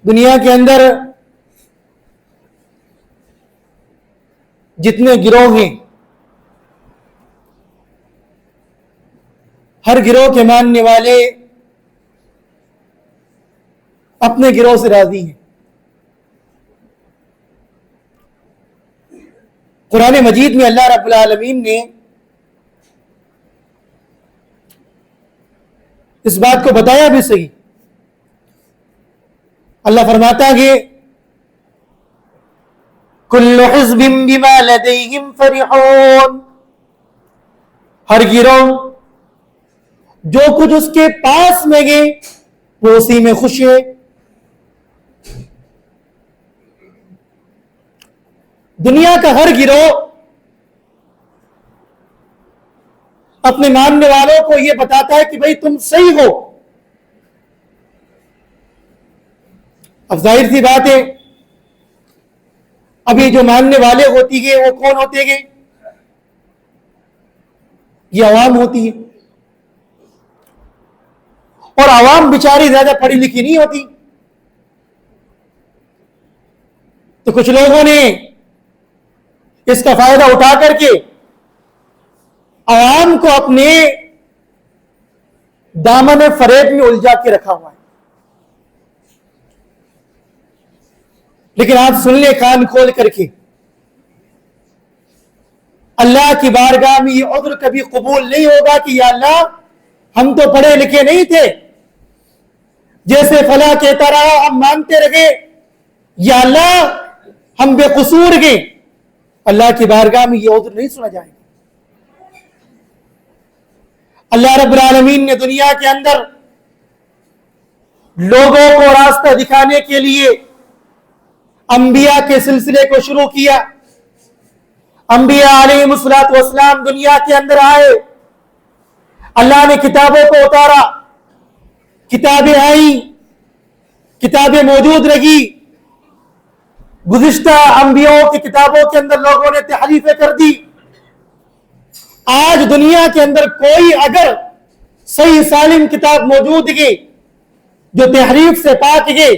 دنیا کے اندر جتنے گروہ ہیں ہر گروہ کے ماننے والے اپنے گروہ سے راضی ہیں. قرآن مجید میں اللہ رب العالمین نے اس بات کو بتایا بھی صحیح. اللہ فرماتا ہے کہ کل حزب بما لدیہم فرحون، ہر گروہ جو کچھ اس کے پاس میں گئے وہ اسی میں خوش ہے. دنیا کا ہر گروہ اپنے ماننے والوں کو یہ بتاتا ہے کہ بھئی تم صحیح ہو. اب ظاہر سی بات ہے ابھی جو ماننے والے ہوتی گے وہ کون ہوتے گے؟ یہ عوام ہوتی ہے. اور عوام بیچاری زیادہ پڑھی لکھی نہیں ہوتی. تو کچھ لوگوں نے اس کا فائدہ اٹھا کر کے عوام کو اپنے دامن فریب میں الجھا کے رکھا ہوا ہے. لیکن آپ سن لیں کان کھول کر کے، اللہ کی بارگاہ میں یہ عذر کبھی قبول نہیں ہوگا کہ یا اللہ ہم تو پڑھے لکھے نہیں تھے، جیسے فلاں کہتا رہا ہم مانتے رہے، یا اللہ ہم بے قصور گئے. اللہ کی بارگاہ میں یہ عذر نہیں سنا جائے گا. اللہ رب العالمین نے دنیا کے اندر لوگوں کو راستہ دکھانے کے لیے انبیاء کے سلسلے کو شروع کیا. انبیاء علیہم الصلوۃ والسلام دنیا کے اندر آئے، اللہ نے کتابوں کو اتارا، کتابیں آئیں، کتابیں موجود رہی. گزشتہ انبیاء کی کتابوں کے اندر لوگوں نے تحریفیں کر دی. آج دنیا کے اندر کوئی اگر صحیح سالم کتاب موجود ہے جو تحریف سے پاک ہے،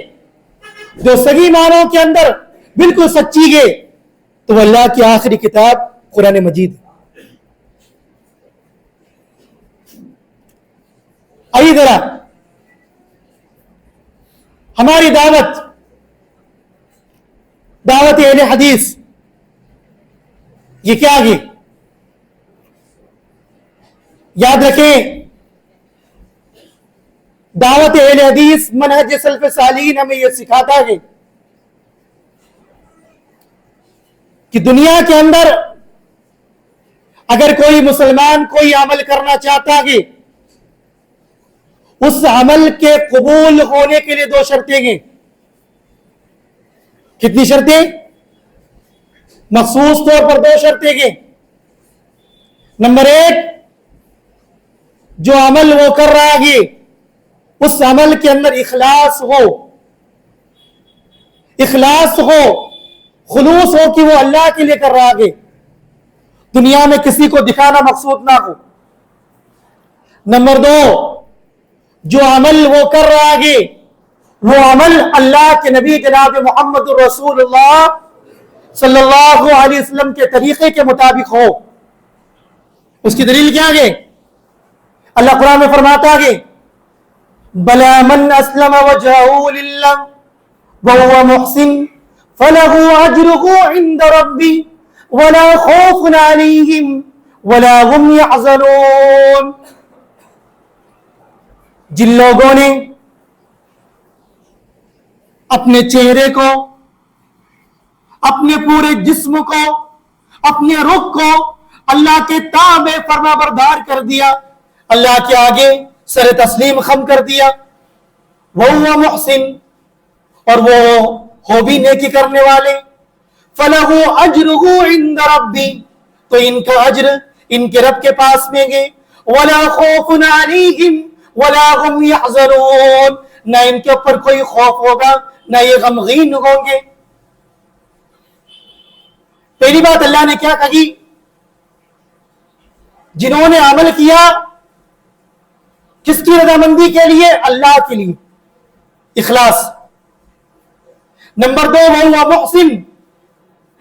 جو صحیح معنوں کے اندر بالکل سچی ہے، تو اللہ کی آخری کتاب قرآن مجید ہے. آئیے ذرا ہماری دعوت اہل حدیث یہ کیا ہے؟ یاد رکھیں دعوت اہل حدیث منہج سلف صالحین ہمیں یہ سکھاتا ہے کہ دنیا کے اندر اگر کوئی مسلمان کوئی عمل کرنا چاہتا ہے، اس عمل کے قبول ہونے کے لیے 2 شرطیں ہیں. کتنی شرطیں؟ مخصوص طور پر 2 شرطیں ہیں. نمبر 1، جو عمل وہ کر رہا ہے اس عمل کے اندر اخلاص ہو، خلوص ہو کہ وہ اللہ کے لیے کر رہا ہے، دنیا میں کسی کو دکھانا مقصود نہ ہو. نمبر 2، جو عمل وہ کر رہا ہے وہ عمل اللہ کے نبی جناب محمد رسول اللہ صلی اللہ علیہ وسلم کے طریقے کے مطابق ہو. اس کی دلیل کیا ہے؟ اللہ قرآن میں فرماتا ہے بلا من اسلم وجهه لله وهو محسن فله اجره عند ربي ولا خوف عليهم ولا هم يحزنون. جن لوگوں نے اپنے چہرے کو، اپنے پورے جسم کو، اپنے رخ کو اللہ کے تابع فرما بردار کر دیا، اللہ کے آگے سر تسلیم خم کر دیا، وہ محسن اور وہ ہو بھی نیکی کرنے والے، فَلَهُ أَجْرُهُ عِنْدَ رَبِّي تو ان کا اجر ان کے رب کے پاس میں گے، وَلَا خَوْفٌ عَلَيْهِمْ وَلَا هُمْ يَحْزَنُونَ نہ ان کے اوپر کوئی خوف ہوگا نہ یہ غمگین ہوں گے. پہلی بات اللہ نے کیا کہی؟ جنہوں نے عمل کیا کس کی رضامندی کے لیے؟ اللہ کے لیے، اخلاص. نمبر 2 وہ محسن,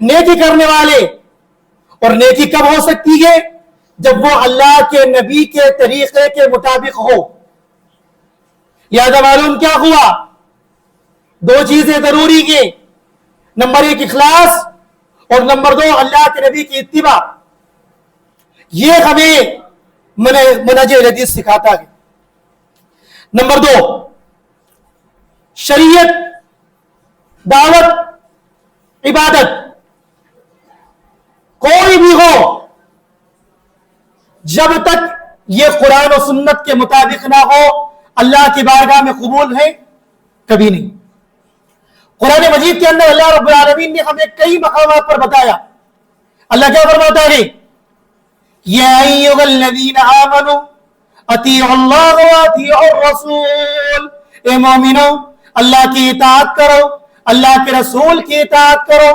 نیکی کرنے والے. اور نیکی کب ہو سکتی ہے؟ جب وہ اللہ کے نبی کے طریقے کے مطابق ہو. یاد معلوم کیا ہوا؟ 2 چیزیں ضروری ہیں. نمبر 1 اخلاص, اور نمبر 2 اللہ کے نبی کی اتباع. یہ ہمیں منہج حدیث سکھاتا ہے. نمبر 2 شریعت, دعوت, عبادت کوئی بھی ہو, جب تک یہ قرآن و سنت کے مطابق نہ ہو اللہ کی بارگاہ میں قبول ہے کبھی نہیں. قرآن مجید کے اندر اللہ رب العالمین نے ہمیں کئی مقامات پر بتایا. اللہ کیا فرماتا ہے؟ یا ایھا الذین آمنوا اطیعوا اللہ واطیعوا الرسول. اے مومنو, اللہ کی اطاعت کرو, اللہ کے رسول کی اطاعت کرو.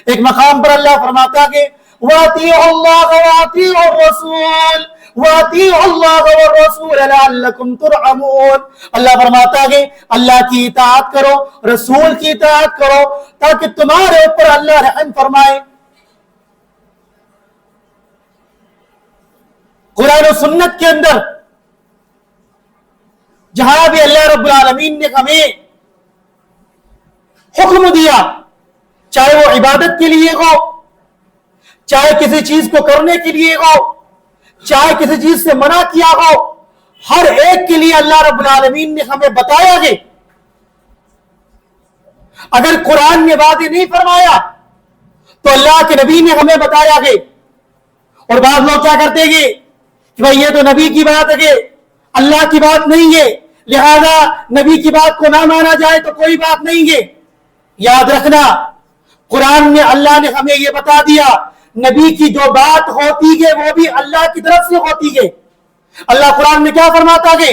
ایک مقام پر اللہ فرماتا ہے واطیعوا اللہ واطیعوا الرسول واطیعوا اللہ والرسول لعلکم ترحمون. اللہ فرماتا ہے اللہ کی اطاعت کرو, رسول کی اطاعت کرو تاکہ تمہارے اوپر اللہ رحم فرمائے. قرآن و سنت کے اندر جہاں بھی اللہ رب العالمین نے ہمیں حکم دیا, چاہے وہ عبادت کے لیے ہو, چاہے کسی چیز کو کرنے کے لیے ہو, چاہے کسی چیز سے منع کیا ہو, ہر ایک کے لیے اللہ رب العالمین نے ہمیں بتایا ہے. اگر قرآن نے واضح نہیں فرمایا تو اللہ کے نبی نے ہمیں بتایا ہے. اور بعض لوگ کیا کرتے ہیں کہ بھائی یہ تو نبی کی بات ہے, اللہ کی بات نہیں ہے, لہذا نبی کی بات کو نہ مانا جائے تو کوئی بات نہیں ہے. یاد رکھنا, قرآن میں اللہ نے ہمیں یہ بتا دیا نبی کی جو بات ہوتی ہے وہ بھی اللہ کی طرف سے ہوتی ہے. اللہ قرآن میں کیا فرماتا ہے؟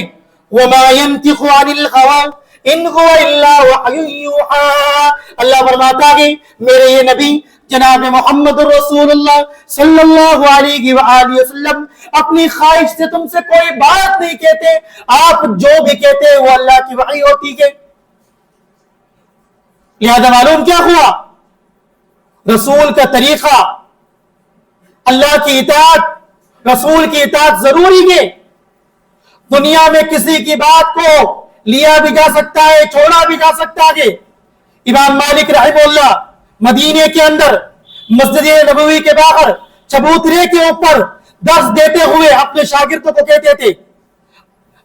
وَمَا يَنْتِقُ عَنِ الْهَوَىٰ إِنْ هُوَ إِلَّا وَحْيٌ يُوحَىٰ. اللہ فرماتا ہے میرے یہ نبی جناب محمد رسول اللہ صلی اللہ علیہ وآلہ وسلم اپنی خواہش سے تم سے کوئی بات نہیں کہتے, آپ جو بھی کہتے وہ اللہ کی وحی ہوتی ہے. لہذا معلوم کیا ہوا؟ رسول کا طریقہ, اللہ کی اطاعت, رسول کی اطاعت ضروری ہے. دنیا میں کسی کی بات کو لیا بھی جا سکتا ہے, چھوڑا بھی جا سکتا ہے. امام مالک رحمہ اللہ مدینے کے اندر مسجد نبوی کے باہر چبوترے کے اوپر درس دیتے ہوئے اپنے شاگردوں کو کہتے تھے,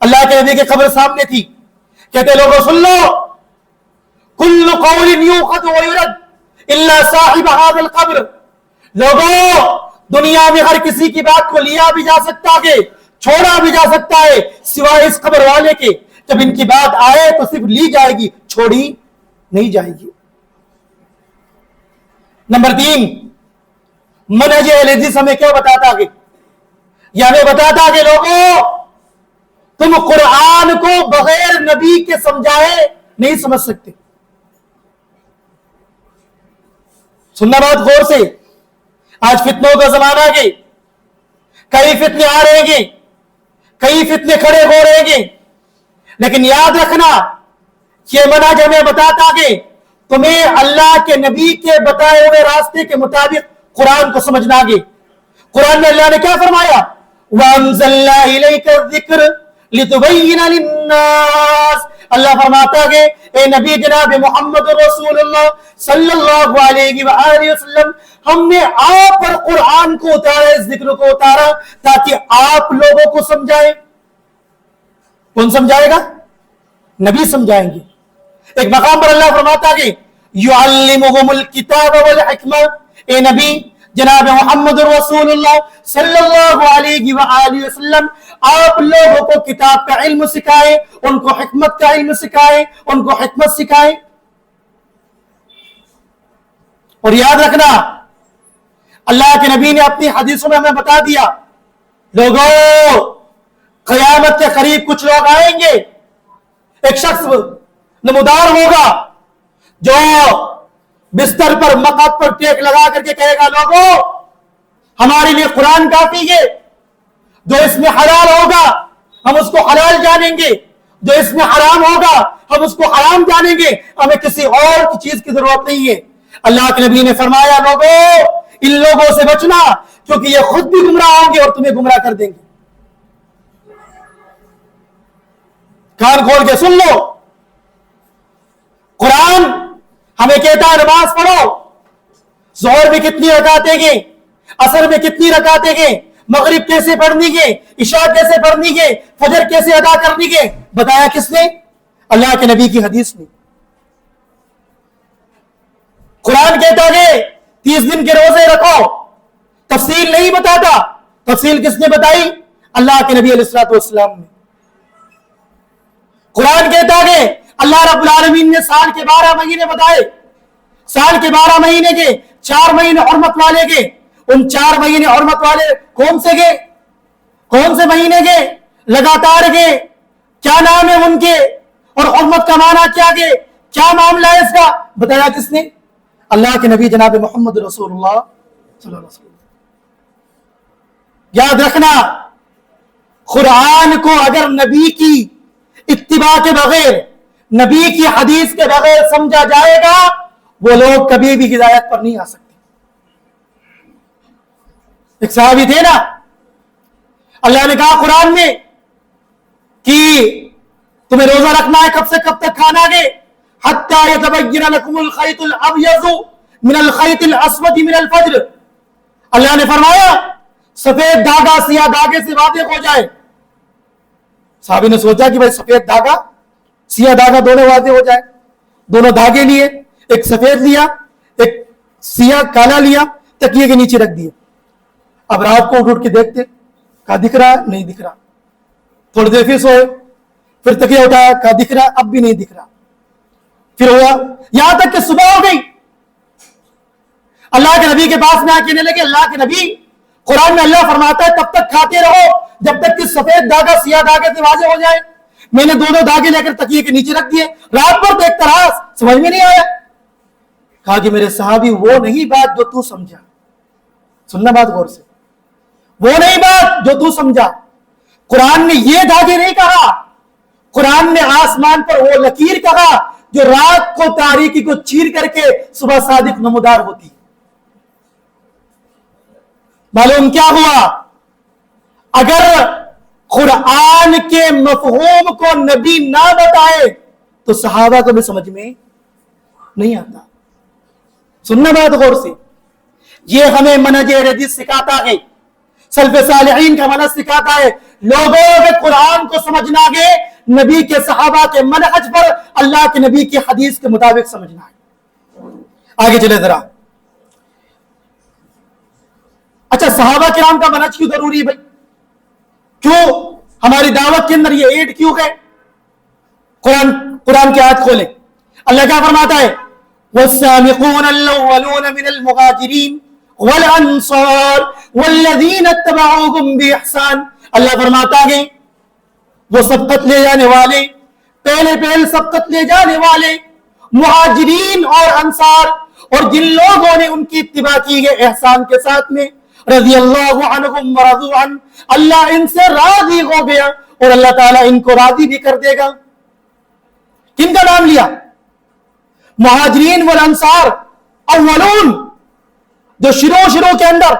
اللہ کے نبی کی قبر سامنے تھی, کہتے لوگوں سن لو, کل قول یؤخذ ویرد الا صاحب هذا القبر. لوگوں دنیا میں ہر کسی کی بات کو لیا بھی جا سکتا ہے, چھوڑا بھی جا سکتا ہے, سوائے اس قبر والے کے. جب ان کی بات آئے تو صرف لی جائے گی, چھوڑی نہیں جائے گی. نمبر 3 منہج اہل حدیث ہمیں کیا بتاتا ہے؟ یہ ہمیں بتاتا کہ لوگوں تم قرآن کو بغیر نبی کے سمجھائے نہیں سمجھ سکتے. سننا بات غور سے, آج فتنوں کا زمانہ ہے, کئی فتنے آ رہے ہیں, کئی فتنے کھڑے ہو رہے ہیں, لیکن یاد رکھنا یہ منہج ہمیں بتاتا کہ تمہیں اللہ کے نبی کے بتائے ہوئے راستے کے مطابق قرآن کو سمجھنا ہے. قرآن میں اللہ نے کیا فرمایا؟ وَأَنزَلْنَا إِلَيْكَ الذِّكْرَ لِتُبَيِّنَ لِلنَّاسِ. اللہ فرماتا ہے اے نبی جناب محمد رسول اللہ صلی اللہ علیہ وآلہ وسلم, ہم نے آپ پر قرآن کو اتارا, اس ذکر کو اتارا تاکہ آپ لوگوں کو سمجھائیں. کون سمجھائے گا؟ نبی سمجھائیں گے. ایک مقام پر اللہ فرماتا ہے یعلمہم الکتاب والحکمہ. اے نبی جناب محمد رسول اللہ صلی اللہ علیہ وآلہ وسلم آپ لوگوں کو کتاب کا علم سکھائے, ان کو حکمت کا علم سکھائے, ان کو حکمت سکھائے. اور یاد رکھنا اللہ کے نبی نے اپنی حدیثوں میں ہمیں بتا دیا لوگوں قیامت کے قریب کچھ لوگ آئیں گے, ایک شخص نمودار ہوگا جو بستر پر مقعد پر ٹیک لگا کر کے کہے گا لوگوں ہمارے لیے قرآن کافی ہے, جو اس میں حلال ہوگا ہم اس کو حلال جانیں گے, جو اس میں حرام ہوگا ہم اس کو حرام جانیں گے, ہمیں کسی اور کی چیز کی ضرورت نہیں ہے. اللہ کے نبی نے فرمایا لوگوں ان لوگوں سے بچنا کیونکہ یہ خود بھی گمراہ ہوں گے اور تمہیں گمراہ کر دیں گے. کان کھول کے سن لو, قرآن ہمیں کہتا ہے نماز پڑھو, ظہر میں کتنی رکعتیں گے, عصر میں کتنی رکعتیں گے, مغرب کیسے پڑھنی گے, عشاء کیسے پڑھنی گے, فجر کیسے ادا کرنی گے, بتایا کس نے؟ اللہ کے نبی کی حدیث نے. قرآن کہتا ہے 30 دن کے روزے رکھو, تفصیل نہیں بتاتا. تفصیل کس نے بتائی؟ اللہ کے نبی علیہ الصلوۃ والسلام نے. قرآن کہتا ہے اللہ رب العالمین نے سال کے 12 مہینے بتائے, سال کے 12 مہینے کے 4 مہینے حرمت والے کے. ان 4 مہینے حرمت والے کون سے گے, کون سے مہینے کے, لگاتار کے, کیا نام ہے ان کے, اور حرمت کا معنی کیا گے, کیا معاملہ ہے اس کا, بتایا کس نے؟ اللہ کے نبی جناب محمد رسول اللہ صلی اللہ علیہ وسلم. یاد رکھنا, قرآن کو اگر نبی کی اتباع کے بغیر, نبی کی حدیث کے بغیر سمجھا جائے گا وہ لوگ کبھی بھی ہدایت پر نہیں آ سکتے. ایک صحابی تھے نا, اللہ نے کہا قرآن میں کہ تمہیں روزہ رکھنا ہے, کب سے کب تک کھانا گے, حتی یتبین لکم الخیط الابیض من الخیط الاسود من الفجر. اللہ نے فرمایا سفید دھاگا سیاہ دھاگے سے واضح ہو جائے. صحابی نے سوچا کہ بھائی سفید دھاگا سیاہ دھاگا دونوں واضح ہو جائے, دونوں دھاگے لیے, ایک سفید لیا ایک سیاہ کالا لیا, تکیے کے نیچے رکھ دیے. اب رات کو اٹھ کے دیکھتے, کہا دکھ رہا, نہیں دکھ رہا. تھوڑی دیر پھر سوئے, پھر تکیہ اٹھایا, کہا دکھ رہا, اب بھی نہیں دکھ رہا. پھر ہوا یہاں تک کہ صبح ہو گئی. اللہ کے نبی کے پاس میں آ کہنے لگے اللہ کے نبی قرآن میں اللہ فرماتا ہے تب تک کھاتے رہو جب تک کہ سفید دھاگا سیاہ دھاگے سے واضح ہو جائے. میں نے دونوں دھاگے لے کر تکیے کے نیچے رکھ دیے, رات بھر دیکھتا رہا, سمجھ میں نہیں آیا. کہا کہ میرے صحابی وہ نہیں بات جو تو سمجھا, سننا بات غور سے, وہ نہیں بات جو تو سمجھا. قرآن نے یہ دھاگے نہیں کہا, قرآن نے آسمان پر وہ لکیر کہا جو رات کو تاریکی کو چیر کر کے صبح صادق نمودار ہوتی. معلوم کیا ہوا؟ اگر قرآن کے مفہوم کو نبی نہ بتائے تو صحابہ کو بھی سمجھ میں نہیں آتا. سننا بات غور سے, یہ ہمیں منہج حدیث سکھاتا ہے, سلف صالحین کا منہج سکھاتا ہے. لوگوں کے قرآن کو سمجھنا ہے نبی کے صحابہ کے منہج پر, اللہ کے نبی کی حدیث کے مطابق سمجھنا ہے. آگے چلے ذرا. اچھا صحابہ کرام کا منہج کیوں ضروری ہے بھائی؟ کیوں ہماری دعوت کے اندر یہ ایڈ کیوں ہے؟ قرآن کی آیت کھولیں, اللہ کیا فرماتا ہے؟ والسابقون الاولون من المہاجرین والانصار والذین اتبعوهم باحسان. اللہ فرماتا ہے وہ سبقت لے جانے والے, پہلے سبقت لے جانے والے مہاجرین اور انصار, اور جن لوگوں نے ان کی اتباع کی ہے احسان کے ساتھ میں, رضی اللہ عنہم ورضوا عنہ, اللہ ان سے راضی ہو گیا اور اللہ تعالیٰ ان کو راضی بھی کر دے گا. کن کا نام لیا؟ مہاجرین والانصار اولون, جو شروع کے اندر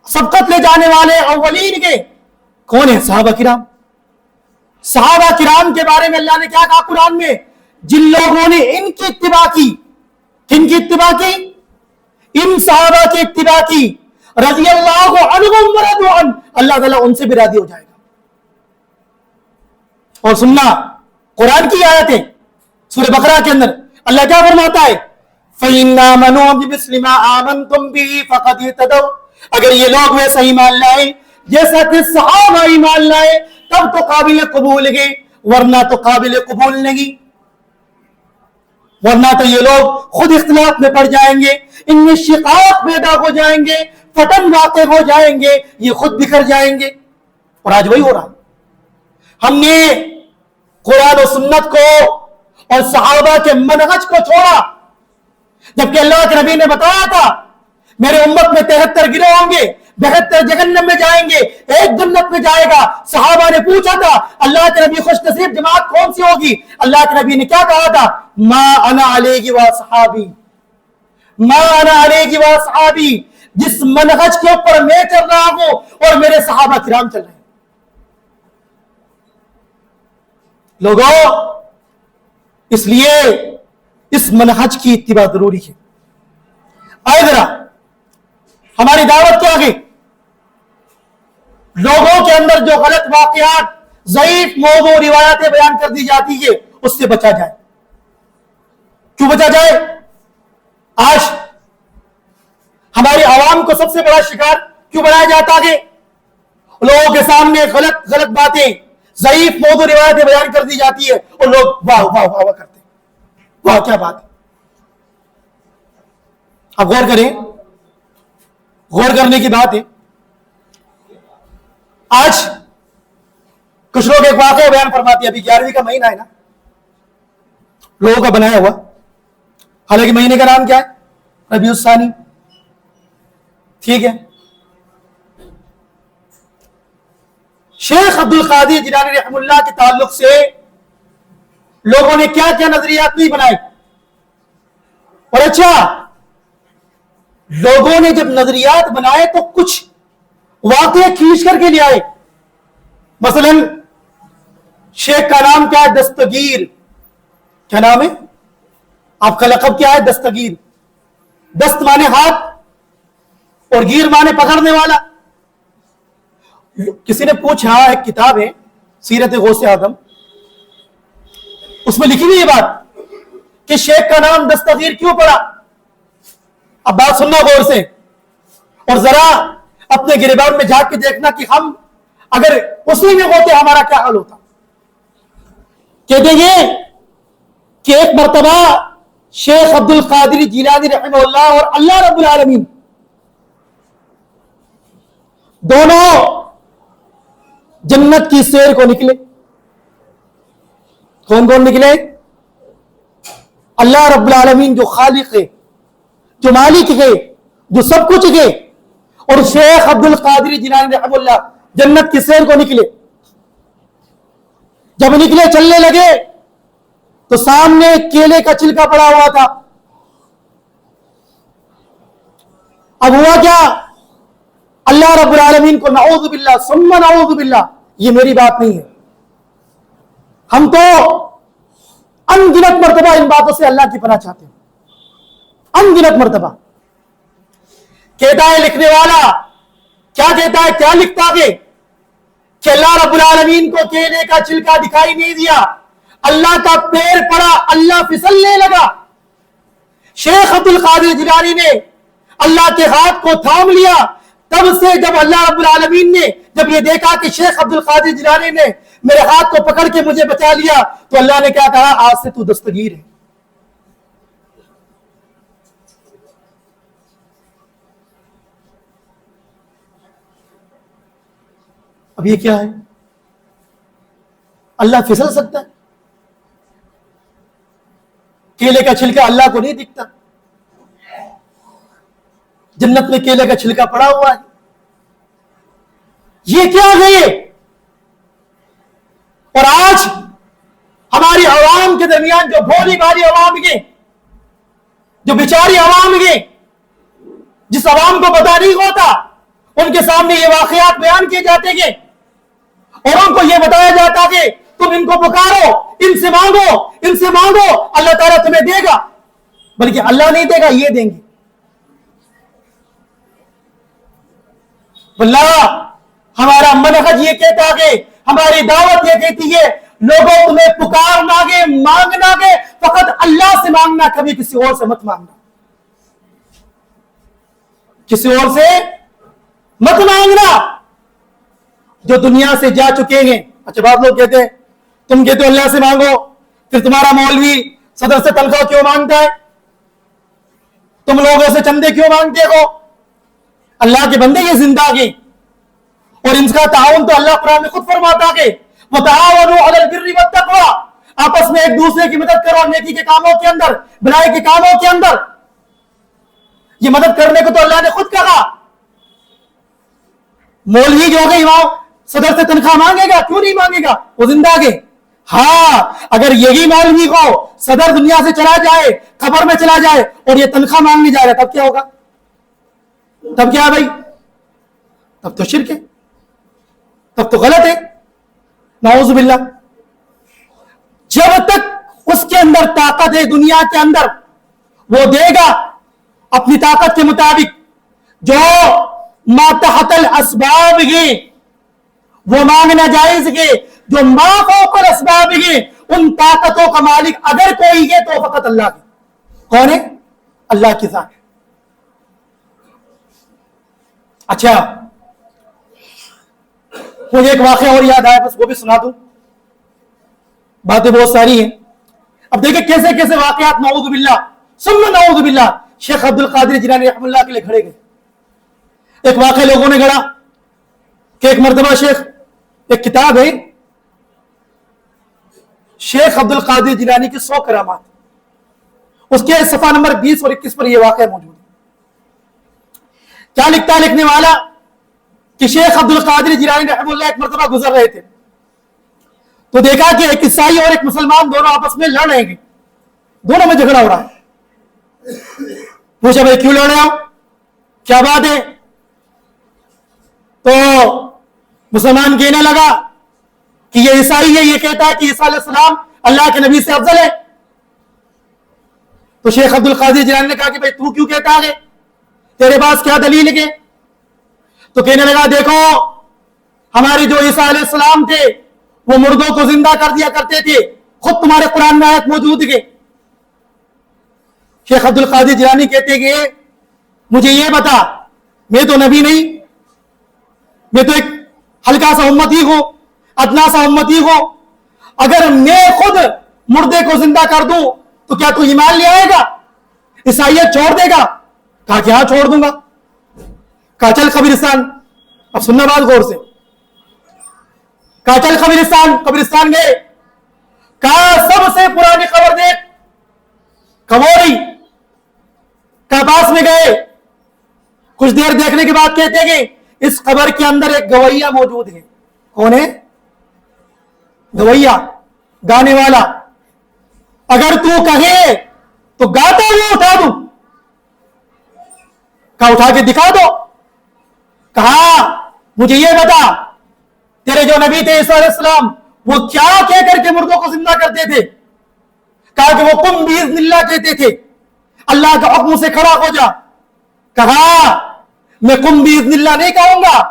سبقت لے جانے والے اولین کے کون ہیں؟ صحابہ کرام. صحابہ کرام کے بارے میں اللہ نے کیا کہا قرآن میں؟ جن لوگوں نے ان کی اتباع کی. کن کی اتباع کی؟ ان صحابہ کی اتباع کی, رضی اللہ عنہم ورضوا عنہ, اللہ تعالیٰ ان سے بھی راضی ہو جائے گا. اور سننا قرآن کی آیت ہے سورہ بقرہ کے اندر, اللہ کیا فرماتا ہے؟ فَإِنَّ آمَنُوا بِمِثْلِ مَا آمَنْتُمْ بِهِ فَقَدْ اهْتَدَوْا. اگر یہ لوگ ویسا ایمان لائے جیسا کہ صحابہ ایمان لائے تب تو قابل قبول ہے, ورنہ تو قابل قبول نہیں. ورنہ تو یہ لوگ خود اختلاف میں پڑ جائیں گے, ان میں شقاق پیدا ہو جائیں گے, فتن واقع ہو جائیں گے, یہ خود بکھر جائیں گے. اور آج وہی ہو رہا. ہم نے قرآن و سنت کو اور صحابہ کے منہج کو چھوڑا, جبکہ اللہ کے نبی نے بتایا تھا میرے امت میں 73 گروہ ہوں گے, 72 جہنم میں جائیں گے, ایک جنت میں جائے گا. صحابہ نے پوچھا تھا اللہ کے نبی خوش نصیب جماعت کون سی ہوگی؟ اللہ کے نبی نے کیا کہا تھا؟ ما انا علیہ واصحابی, ما انا علیہ واصحابی, جس منہج کے اوپر میں چل رہا ہوں اور میرے صحابہ کرام چل رہے ہیں. لوگوں, اس لیے اس منہج کی اتباع ضروری ہے. آئے ذرا ہماری دعوت کیا ہے؟ لوگوں کے اندر جو غلط واقعات, ضعیف موضوع روایتیں بیان کر دی جاتی ہے, اس سے بچا جائے. کیوں بچا جائے؟ آج ہماری عوام کو سب سے بڑا شکار کیوں بنایا جاتا ہے؟ لوگوں کے سامنے غلط غلط باتیں, ضعیف موضوع روایتیں بیان کر دی جاتی ہے اور لوگ واہ واہ واہ واہ کرتے ہیں. واہ کیا بات ہے. اب غور کریں, غور کرنے کی بات ہے. آج کچھ لوگ ایک واقعہ بیان فرماتے ہیں. ابھی 11ویں کا مہینہ ہے نا, لوگوں کا بنایا ہوا, حالانکہ مہینے کا نام کیا ہے؟ ربیع الثانی. ٹھیک ہے, شیخ عبد القادر جیلانی رحمہ اللہ کے تعلق سے لوگوں نے کیا کیا نظریات نہیں بنائے. اور اچھا, لوگوں نے جب نظریات بنائے تو کچھ واقعے کھینچ کر کے لے آئے. مثلا شیخ کا نام کیا ہے؟ دستگیر. کیا نام ہے آپ کا؟ لقب کیا ہے؟ دستگیر. دست مانے ہاتھ اور گیر مانے پکڑنے والا. کسی نے پوچھا, ایک کتاب ہے سیرت غوث اعظم, اس میں لکھی ہوئی یہ بات کہ شیخ کا نام دستگیر کیوں پڑا. اب بات سننا غور سے, اور ذرا اپنے گریبان میں جا کے دیکھنا کہ ہم اگر اسی میں ہوتے ہمارا کیا حال ہوتا. کہتے ہیں کہ ایک مرتبہ شیخ عبد القادر جیلانی رحمہ اللہ اور اللہ رب العالمین دونوں جنت کی سیر کو نکلے. کون کون نکلے؟ اللہ رب العالمین جو خالق ہے, جو مالک ہے, جو سب کچھ ہے, اور شیخ عبد القادر جیلانی رحمہ اللہ جنت کی سیر کو نکلے. جب نکلے چلنے لگے تو سامنے کیلے کا چھلکا پڑا ہوا تھا. اب ہوا کیا؟ اللہ رب العالمین کو نعوذ باللہ ثم نعوذ باللہ, یہ میری بات نہیں ہے, ہم تو ان گنت مرتبہ ان باتوں سے اللہ کی پناہ چاہتے ہیں, ان گنت مرتبہ. کہتا ہے لکھنے والا, کیا کہتا ہے, کیا لکھتا ہے کہ اللہ رب العالمین کو کیلے کا چھلکا دکھائی نہیں دیا, اللہ کا پیر پڑا, اللہ پھسلنے لگا. شیخ عبد القادر جیلانی نے اللہ کے ہاتھ کو تھام لیا. تب سے جب اللہ رب العالمین نے جب یہ دیکھا کہ شیخ عبد القادر جیلانی نے میرے ہاتھ کو پکڑ کے مجھے بچا لیا, تو اللہ نے کیا کہا؟ آج سے تو دستگیر ہے. اب یہ کیا ہے؟ اللہ پھسل سکتا ہے؟ کیلے کا چھلکا اللہ کو نہیں دکھتا. جنت میں کیلے کا چھلکا پڑا ہوا ہے. یہ کیا ہے؟ اور آج ہماری عوام کے درمیان جو بھولی بھالی عوام ہے, جو بیچاری عوام ہے, جس عوام کو پتہ نہیں ہوتا, ان کے سامنے یہ واقعات بیان کیے جاتے ہیں اور ان کو یہ بتایا جاتا کہ تم ان کو پکارو, ان سے مانگو, ان سے مانگو, اللہ تعالیٰ تمہیں دے گا. بلکہ اللہ نہیں دے گا, یہ دیں گے. واللہ ہمارا منہج یہ کہتا ہے, ہماری دعوت یہ کہتی ہے, لوگوں تمہیں پکارنا گے, مانگنا گے, فقط اللہ سے مانگنا, کبھی کسی اور سے مت مانگنا. کسی اور سے مت مانگنا. جو دنیا سے جا چکے ہیں. اچھا, بعض لوگ کہتے ہیں تم کہتے ہو اللہ سے مانگو, پھر تمہارا مولوی صدر سے تنخواہ کیوں مانگتا ہے؟ تم لوگوں سے چندے کیوں مانگتے ہو؟ اللہ کے بندے یہ زندہ ہیں, اور ان کا تعاون تو اللہ قرآن میں خود فرماتا ہے وَتَعَاوَنُوا عَلَى الْبِرِّ وَالتَّقْوَىٰ, آپس میں ایک دوسرے کی مدد کرو نیکی کے کاموں کے اندر, بھلائی کے کاموں کے اندر. یہ مدد کرنے کو تو اللہ نے خود کہا. مولوی جو ہوگا امام صدر سے تنخواہ مانگے گا؟ کیوں نہیں مانگے گا؟ وہ زندہ آگے. ہاں اگر یہی مولوی کو صدر دنیا سے چلا جائے, قبر میں چلا جائے اور یہ تنخواہ مانگنے جائے گا, تب کیا ہوگا؟ تب کیا بھائی؟ تب تو شرک ہے, تب تو غلط ہے, نعوذ باللہ. جب تک اس کے اندر طاقت ہے دنیا کے اندر, وہ دے گا اپنی طاقت کے مطابق. جو ما تحت الاسباب ہے وہ مانگنا جائز ہے, جو ما فوق الاسباب ہے ان طاقتوں کا مالک اگر کوئی ہے تو فقط اللہ کی. کون ہے؟ اللہ کی ذات ہے. اچھا مجھے ایک واقعہ اور یاد آیا, بس وہ بھی سنا دوں, باتیں بہت ساری ہیں. اب دیکھیں کیسے کیسے واقعات نعوذ باللہ ثم نعوذ باللہ شیخ عبد القادر جیلانی رحمۃ اللہ کے لیے گھڑے گئے. ایک واقعہ لوگوں نے گھڑا کہ ایک مرتبہ شیخ, ایک کتاب ہے شیخ عبد القادر جیلانی کی 100 کرامات, اس کے صفحہ نمبر 20 اور 21 پر یہ واقعہ موجود ہے. کیا لکھتا ہے لکھنے والا کہ شیخ عبد القادر جیلانی رحمۃ اللہ ایک مرتبہ گزر رہے تھے تو دیکھا کہ ایک عیسائی اور ایک مسلمان دونوں آپس میں لڑ رہے ہیں, دونوں میں جھگڑا ہو رہا ہے. پوچھا بھائی کیوں لڑ رہے ہو, کیا بات ہے؟ تو مسلمان کہنے لگا کہ یہ عیسائی ہے, یہ کہتا ہے کہ عیسیٰ علیہ السلام اللہ کے نبی سے افضل ہے. تو شیخ عبد القادر جیلانی نے کہا کہ بھائی تو کیوں کہتا ہے, تیرے پاس کیا دلیل ہے؟ تو کہنے لگا دیکھو ہمارے جو عیسیٰ علیہ السلام تھے وہ مردوں کو زندہ کر دیا کرتے تھے, خود تمہارے قرآن میں آیت موجود ہے. شیخ عبد القادر جیلانی کہتے کہ مجھے یہ بتا, میں تو نبی نہیں, میں تو ایک ہلکا سا امتی ہوں, ادنا سا امتی ہوں, اگر میں خود مردے کو زندہ کر دوں تو کیا تو ایمان لے آئے گا, عیسائیت چھوڑ دے گا؟ کہا کہ ہاں چھوڑ دوں گا. کہا چل قبرستان, اب سننا بات غور سے, کہا چل قبرستان گئے, کہا سب سے پرانی قبر دیکھ, کموری کا پاس میں گئے. کچھ دیر دیکھنے کے بعد کہتے کہ اس قبر کے اندر ایک گویا موجود ہے. کون ہے گویا؟ گانے والا. اگر تو کہے تو گاتا ہوا اٹھا دوں. کہا اٹھا کے دکھا دو. کہا مجھے یہ بتا تیرے جو نبی تھے عیسیٰ علیہ السلام وہ کیا کہہ کر کے مردوں کو زندہ کرتے تھے؟ کہا کہ وہ قم باذن اللہ کہتے تھے, اللہ کے حکم سے کھڑا ہو جا. کہا میں قم باذن اللہ نہیں کہوں گا,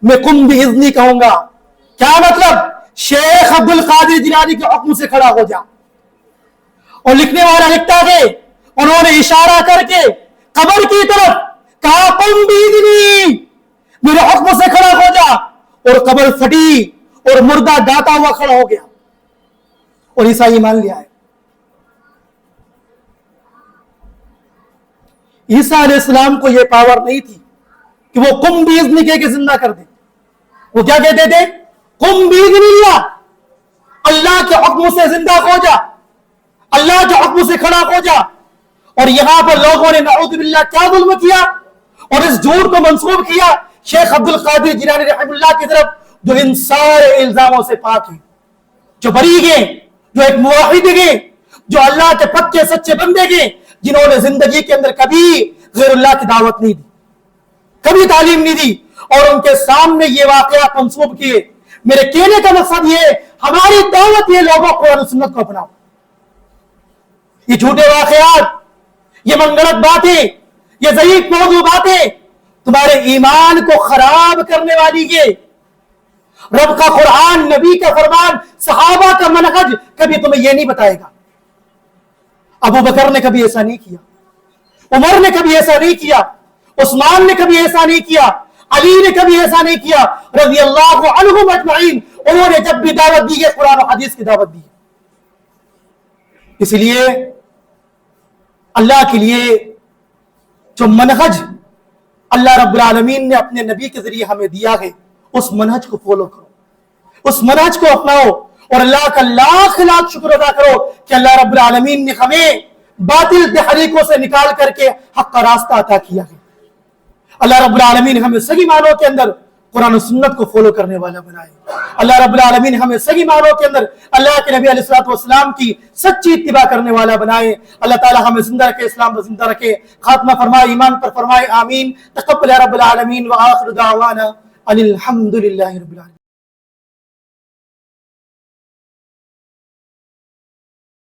میں قم باذنی کہوں گا. کیا مطلب؟ شیخ عبد القادر جیلانی کے حکم سے کھڑا ہو جا. اور لکھنے والا لکھتا ہے انہوں نے اشارہ کر کے قبر کی طرف کہا قم باذنی, میرے حکم سے کھڑا ہو جا, اور قبر پھٹی اور مردہ گاتا ہوا کھڑا ہو گیا اور عیسائی مان لیا ہے. عیسیٰ علیہ السلام کو یہ پاور نہیں تھی کہ وہ قم باذنی کہہ کے زندہ کر دے. وہ کیا کہتے تھے؟ قم باذن اللہ, اللہ کے حکم سے زندہ ہو جا, اللہ کے حکم سے کھڑا ہو جا. اور یہاں پر لوگوں نے نعوذ باللہ کیا ظلم کیا اور اس جھوٹ کو منسوب کیا شیخ عبد القادر جیلانی رحمہ اللہ کی طرف, جو ان سارے الزاموں سے پاک ہیں, جو بری گئے, جو ایک موحد گئے, جو اللہ کے پکے سچے بندے گئے, جنہوں نے زندگی کے اندر کبھی غیر اللہ کی دعوت نہیں دی, کبھی تعلیم نہیں دی, اور ان کے سامنے یہ واقعات منسوب کیے. میرے کہنے کا مقصد یہ, ہماری دعوت یہ لوگوں قرآن و سنت کو اپناؤ. یہ جھوٹے واقعات, یہ منگڑت باتیں, یہ ضعیف موضوع باتیں تمہارے ایمان کو خراب کرنے والی ہے. رب کا قرآن, نبی کا فرمان, صحابہ کا منہج کبھی تمہیں یہ نہیں بتائے گا. ابو بکر نے کبھی ایسا نہیں کیا, عمر نے کبھی ایسا نہیں کیا, عثمان نے کبھی ایسا نہیں کیا, علی نے کبھی ایسا نہیں کیا, رضی اللہ عنہم اجمعین. انہوں نے جب بھی دعوت دی ہے قرآن و حدیث کی دعوت دی. اس لیے اللہ کے لیے جو منہج اللہ رب العالمین نے اپنے نبی کے ذریعے ہمیں دیا ہے, اس منہج کو فالو کرو, اس منہج کو اپناؤ, اور اللہ کا لاکھ لاکھ شکر ادا کرو کہ اللہ رب العالمین نے ہمیں باطل تحریکوں سے نکال کر کے حق کا راستہ عطا کیا ہے۔ اللہ رب العالمین ہمیں صحیح معنوں کے اندر قرآن و سنت کو فالو کرنے والا بنائے۔ اللہ رب العالمین ہمیں صحیح معنوں کے اندر اللہ کے نبی علیہ الصلوۃ والسلام کی سچی اتباع کرنے والا بنائے۔ اللہ تعالی ہمیں زندہ رکھے، اسلام پر زندہ رکھے، خاتمہ فرمائے، ایمان پر فرمائے، آمین۔ تقبل یا رب العالمین، وآخر دعوانا ان الحمد للہ رب العالمین۔